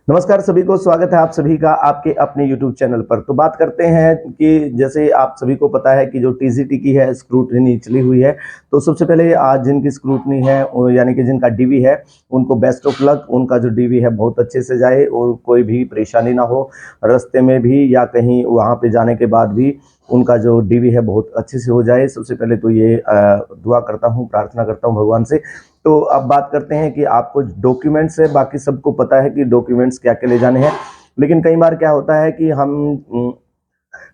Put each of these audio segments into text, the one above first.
नमस्कार सभी को, स्वागत है आप सभी का आपके अपने YouTube चैनल पर। तो बात करते हैं कि जैसे आप सभी को पता है कि जो टीजीटी की है स्क्रूटनी चली हुई है। तो सबसे पहले आज जिनकी स्क्रूटनी है यानी कि जिनका डीवी है उनको बेस्ट ऑफ लक। उनका जो डीवी है बहुत अच्छे से जाए और कोई भी परेशानी ना हो रास्ते में भी या कहीं वहाँ पे जाने के बाद भी उनका जो डीवी है बहुत अच्छे से हो जाए। सबसे पहले तो ये दुआ करता हूँ, प्रार्थना करता हूँ भगवान से। तो अब बात करते हैं कि आपको डॉक्यूमेंट्स है, बाकी सबको पता है कि डॉक्यूमेंट्स क्या क्या ले जाने हैं, लेकिन कई बार क्या होता है कि हम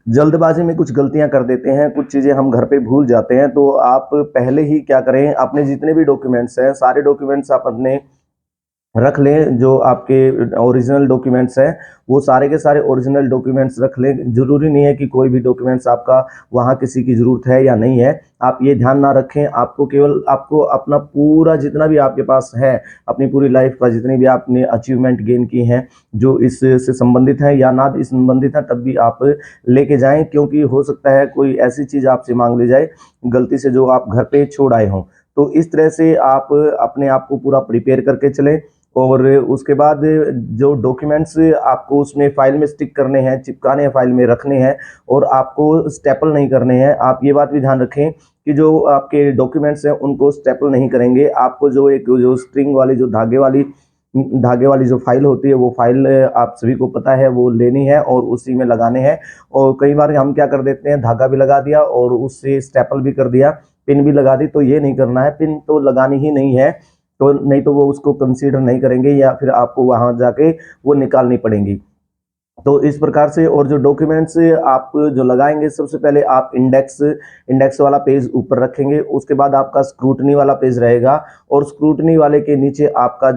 जल्दबाजी में कुछ गलतियां कर देते हैं, कुछ चीज़ें हम घर पे भूल जाते हैं। तो आप पहले ही क्या करें, अपने जितने भी डॉक्यूमेंट्स हैं सारे डॉक्यूमेंट्स आप अपने रख लें। जो आपके ओरिजिनल डॉक्यूमेंट्स हैं वो सारे के सारे ओरिजिनल डॉक्यूमेंट्स रख लें। ज़रूरी नहीं है कि कोई भी डॉक्यूमेंट्स आपका वहाँ किसी की ज़रूरत है या नहीं है, आप ये ध्यान ना रखें। आपको केवल आपको अपना पूरा जितना भी आपके पास है, अपनी पूरी लाइफ का जितनी भी आपने अचीवमेंट गेन की हैं जो इससे संबंधित हैं या ना भी संबंधित हैं, तब भी आप लेके जाएं, क्योंकि हो सकता है कोई ऐसी चीज़ आपसे मांग ले जाए गलती से जो आप घर पे छोड़ आए हों। तो इस तरह से आप अपने आप को पूरा प्रिपेयर करके चलें। और उसके बाद जो डॉक्यूमेंट्स आपको उसमें फाइल में स्टिक करने हैं, चिपकाने हैं, फाइल में रखने हैं और आपको स्टेपल नहीं करने हैं। आप ये बात भी ध्यान रखें कि जो आपके डॉक्यूमेंट्स हैं उनको स्टेपल नहीं करेंगे। आपको जो स्ट्रिंग वाली, जो धागे वाली जो फाइल होती है वो फाइल आप सभी को पता है वो लेनी है और उसी में लगाने हैं। और कई बार हम क्या कर देते हैं, धागा भी लगा दिया और उससे स्टेपल भी कर दिया, पिन भी लगा दी। तो ये नहीं करना है, पिन तो लगानी ही नहीं है। तो नहीं तो वो उसको कंसीडर नहीं करेंगे या फिर आपको वहां जाके वो निकालनी पड़ेंगी। तो इस प्रकार से, और जो डॉक्यूमेंट्स आप जो लगाएंगे, सबसे पहले आप इंडेक्स वाला पेज ऊपर रखेंगे। उसके बाद आपका स्क्रूटनी वाला पेज रहेगा और स्क्रूटनी वाले के नीचे आपका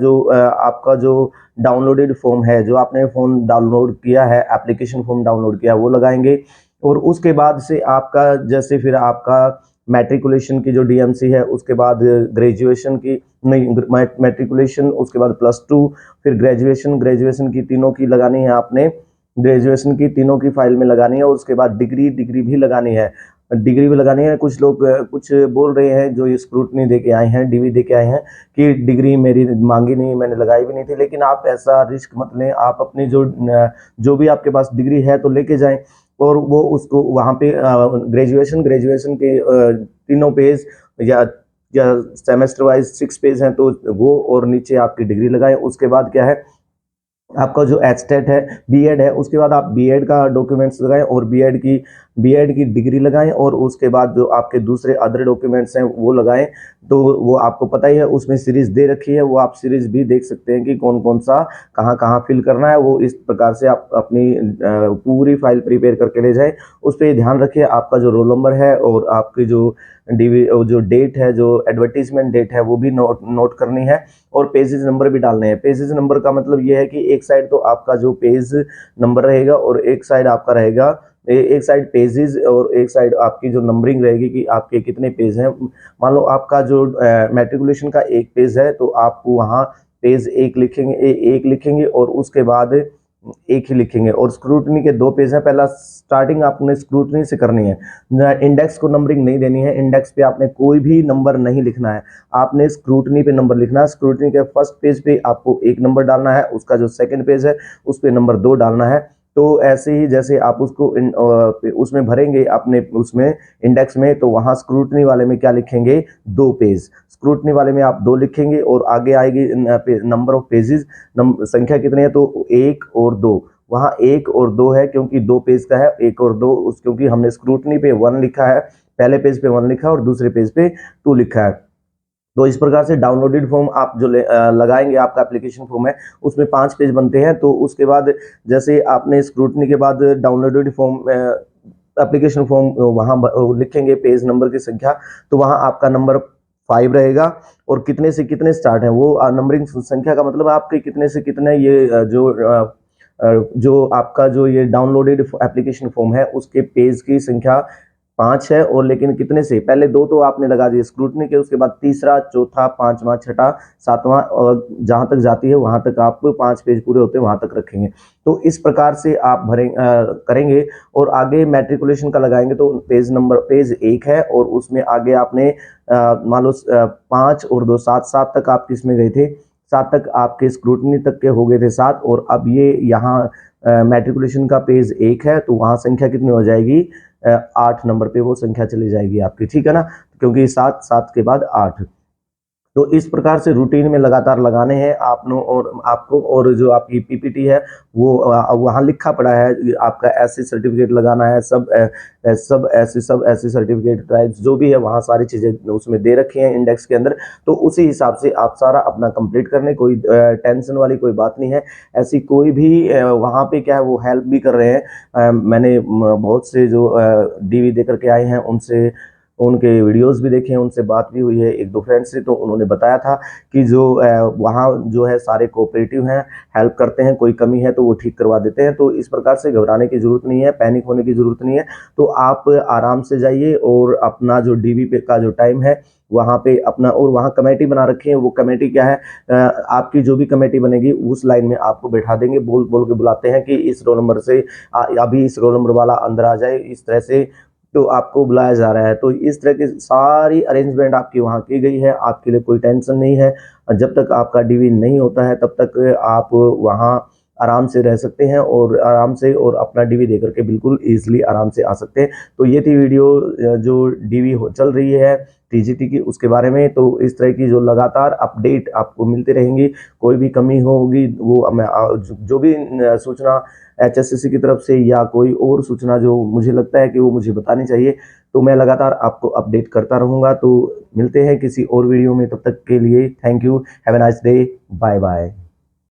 जो डाउनलोडेड फॉर्म है, जो आपने फॉर्म डाउनलोड किया है, एप्लीकेशन फॉर्म डाउनलोड किया, वो लगाएंगे। और उसके बाद से आपका जैसे फिर आपका मैट्रिकुलेशन की जो डीएमसी है, उसके बाद ग्रेजुएशन की, नहीं, मैट्रिकुलेशन, उसके बाद +2, फिर ग्रेजुएशन की तीनों की लगानी है आपने। ग्रेजुएशन की तीनों की फाइल में लगानी है और उसके बाद डिग्री भी लगानी है। डिग्री भी लगानी है। कुछ लोग कुछ बोल रहे हैं जो ये स्क्रूटनी दे के आए हैं, डीवी दे के आए हैं, कि डिग्री मेरी मांगी नहीं, मैंने लगाई भी नहीं थी। लेकिन आप ऐसा रिस्क मत लें। आप अपनी जो भी आपके पास डिग्री है तो लेके जाएं और वो उसको वहाँ पे ग्रेजुएशन के तीनों पेज या या सेमेस्टर वाइज 6 पेज हैं तो वो, और नीचे आपकी डिग्री लगाएं। उसके बाद क्या है, आपका जो एचटेट है, बीएड है, उसके बाद आप बीएड का डॉक्यूमेंट्स लगाएं और बीएड की डिग्री लगाएं और उसके बाद जो आपके दूसरे अदर डॉक्यूमेंट्स हैं वो लगाएं। तो वो आपको पता ही है, उसमें सीरीज दे रखी है, वो आप सीरीज भी देख सकते हैं कि कौन कौन सा कहाँ कहाँ फिल करना है। वो इस प्रकार से आप अपनी पूरी फाइल प्रिपेयर करके ले जाएं। उस पर ध्यान रखिए आपका जो रोल नंबर है और आपकी जो डेट है, जो एडवर्टीजमेंट डेट है, वो भी नोट करनी है। और पेजेस नंबर भी डालने हैं। पेजेस नंबर का मतलब ये है कि एक साइड तो आपका जो पेज नंबर रहेगा और एक साइड आपका रहेगा, एक साइड पेजेस और एक साइड आपकी जो नंबरिंग रहेगी कि आपके कितने पेज हैं। मान लो आपका जो मैट्रिकुलेशन का एक पेज है तो आपको वहाँ पेज एक लिखेंगे और उसके बाद एक ही लिखेंगे। और स्क्रूटनी के 2 पेज हैं। पहला स्टार्टिंग आपने स्क्रूटनी से करनी है। इंडेक्स को नंबरिंग नहीं देनी है, इंडेक्स पे आपने कोई भी नंबर नहीं लिखना है, आपने स्क्रूटनी पे नंबर लिखना है। स्क्रूटनी के फर्स्ट पेज पे आपको 1 नंबर डालना है, उसका जो सेकंड पेज है उस पे नंबर 2 डालना है। तो ऐसे ही जैसे आप उसको उसमें भरेंगे अपने उसमें इंडेक्स में, तो वहाँ स्क्रूटनी वाले में क्या लिखेंगे, 2 पेज। स्क्रूटनी वाले में आप 2 लिखेंगे और आगे आएगी नंबर ऑफ पेजेस, संख्या कितनी है, तो 1 और 2। वहाँ 1 और 2 है क्योंकि 2 पेज का है, 1 और 2 क्योंकि हमने स्क्रूटनी पे 1 लिखा है, पहले पेज पे 1 लिखा है और दूसरे पेज पे 2 लिखा है। तो इस प्रकार से डाउनलोडेड फॉर्म आप जो लगाएंगे, आपका एप्लीकेशन फॉर्म है उसमें 5 पेज बनते हैं। तो उसके बाद जैसे आपने स्क्रूटनी के बाद डाउनलोडेड फॉर्म, एप्लीकेशन फॉर्म वहाँ लिखेंगे पेज नंबर की संख्या, तो वहाँ आपका नंबर 5 रहेगा। और कितने से कितने स्टार्ट है वो नंबरिंग संख्या का मतलब आपके कितने से कितने ये जो आपका जो ये डाउनलोडेड एप्लीकेशन फॉर्म है उसके पेज की संख्या 5 है। और लेकिन कितने से, पहले 2 तो आपने लगा दिए स्क्रूटनी के, उसके बाद तीसरा, चौथा, पांचवा, छठा, सातवां, और जहां तक जाती है वहां तक आपको 5 पेज पूरे होते हैं वहां तक रखेंगे। तो इस प्रकार से आप करेंगे। और आगे मैट्रिकुलेशन का लगाएंगे तो पेज 1 है और उसमें आगे आपने मान लो 5 और 2 7 7 तक आप किस में गए थे, 7 तक आपके स्क्रूटनी तक के हो गए थे 7, और अब ये यहाँ मैट्रिकुलेशन का पेज 1 है, तो वहाँ संख्या कितनी हो जाएगी, 8 नंबर पे वो संख्या चली जाएगी आपकी, ठीक है ना, क्योंकि 7 7 के बाद 8। तो इस प्रकार से रूटीन में लगातार लगाने हैं आपने, और आपको, और जो आपकी पीपीटी है वो वहाँ लिखा पड़ा है आपका एससी सर्टिफिकेट लगाना है, सब ऐसे सर्टिफिकेट टाइप्स जो भी है वहाँ सारी चीज़ें उसमें दे रखी हैं इंडेक्स के अंदर। तो उसी हिसाब से आप सारा अपना कंप्लीट करने, कोई टेंशन वाली कोई बात नहीं है। ऐसी कोई भी वहाँ पे क्या है वो हेल्प भी कर रहे हैं। मैंने बहुत से जो डीवी दे करके आए हैं उनसे, उनके वीडियोस भी देखे हैं, उनसे बात भी हुई है एक दो फ्रेंड से, तो उन्होंने बताया था कि जो वहाँ जो है सारे कोऑपरेटिव हैं, हेल्प करते हैं, कोई कमी है तो वो ठीक करवा देते हैं। तो इस प्रकार से घबराने की ज़रूरत नहीं है, पैनिक होने की ज़रूरत नहीं है। तो आप आराम से जाइए और अपना जो डीवी पे का जो टाइम है वहाँ पे अपना, और वहाँ कमेटी बना रखी है, वो कमेटी क्या है, आपकी जो भी कमेटी बनेगी उस लाइन में आपको बैठा देंगे, बोल बोल के बुलाते हैं कि इस रोल नंबर से अभी इस रोल नंबर वाला अंदर आ जाए, इस तरह से तो आपको बुलाया जा रहा है। तो इस तरह की सारी अरेंजमेंट आपकी वहाँ की गई है, आपके लिए कोई टेंशन नहीं है। जब तक आपका डीवी नहीं होता है तब तक आप वहाँ आराम से रह सकते हैं, और आराम से और अपना डीवी दे करके बिल्कुल ईजिली आराम से आ सकते हैं। तो ये थी वीडियो जो डीवी चल रही है टीजीटी की, उसके बारे में। तो इस तरह की जो लगातार अपडेट आपको मिलती रहेंगी, कोई भी कमी होगी वो मैं जो भी सूचना एचएससीसी की तरफ से या कोई और सूचना जो मुझे लगता है कि वो मुझे बतानी चाहिए, तो मैं लगातार आपको अपडेट करता रहूँगा। तो मिलते हैं किसी और वीडियो में, तब तक के लिए thank you, have a nice day, bye bye.